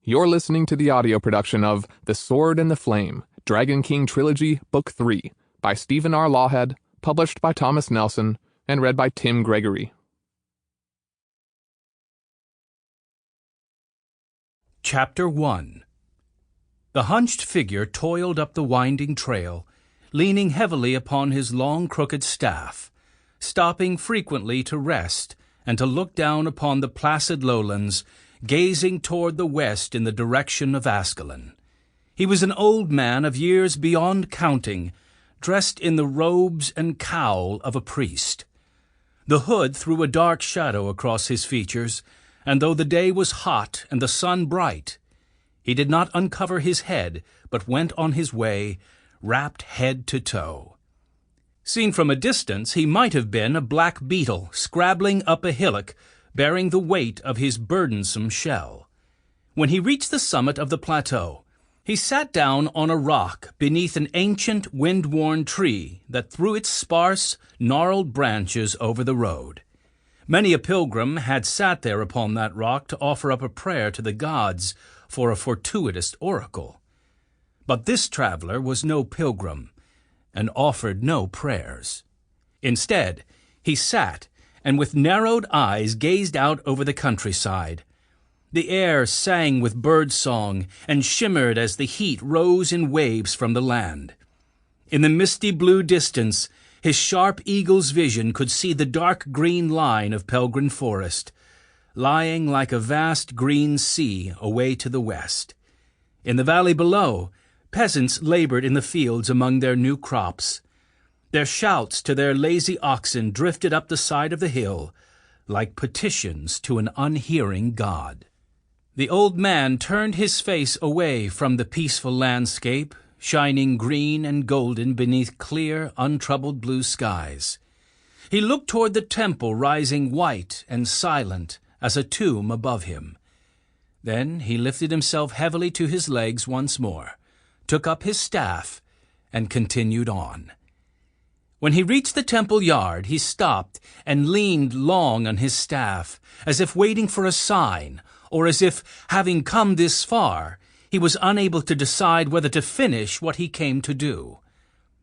You're listening to the audio production of The Sword and the Flame, Dragon King Trilogy, Book 3, by Stephen R. Lawhead, published by Thomas Nelson, and read by Tim Gregory. Chapter 1. The hunched figure toiled up the winding trail, leaning heavily upon his long crooked staff, stopping frequently to rest and to look down upon the placid lowlands, gazing toward the west in the direction of Ascalon. He was an old man of years beyond counting, dressed in the robes and cowl of a priest. The hood threw a dark shadow across his features, and though the day was hot and the sun bright, he did not uncover his head, but went on his way, wrapped head to toe. Seen from a distance, he might have been a black beetle scrabbling up a hillock, bearing the weight of his burdensome shell. When he reached the summit of the plateau, he sat down on a rock beneath an ancient wind-worn tree that threw its sparse, gnarled branches over the road. Many a pilgrim had sat there upon that rock to offer up a prayer to the gods for a fortuitous oracle. But this traveler was no pilgrim, and offered no prayers. Instead, he sat, and with narrowed eyes gazed out over the countryside. The air sang with bird song and shimmered as the heat rose in waves from the land. In the misty blue distance, his sharp eagle's vision could see the dark green line of Pelgrin Forest, lying like a vast green sea away to the west. In the valley below, peasants labored in the fields among their new crops. Their shouts to their lazy oxen drifted up the side of the hill, like petitions to an unhearing God. The old man turned his face away from the peaceful landscape, shining green and golden beneath clear, untroubled blue skies. He looked toward the temple rising white and silent as a tomb above him. Then he lifted himself heavily to his legs once more, took up his staff, and continued on. When he reached the temple yard, he stopped and leaned long on his staff, as if waiting for a sign, or as if, having come this far, he was unable to decide whether to finish what he came to do.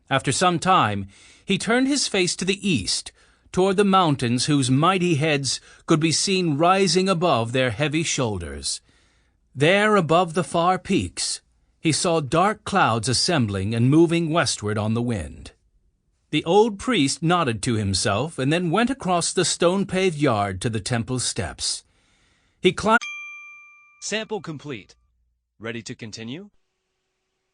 After some time, he turned his face to the east, toward the mountains whose mighty heads could be seen rising above their heavy shoulders. There, above the far peaks, he saw dark clouds assembling and moving westward on the wind. The old priest nodded to himself and then went across the stone-paved yard to the temple steps. He climbed. Sample complete. Ready to continue?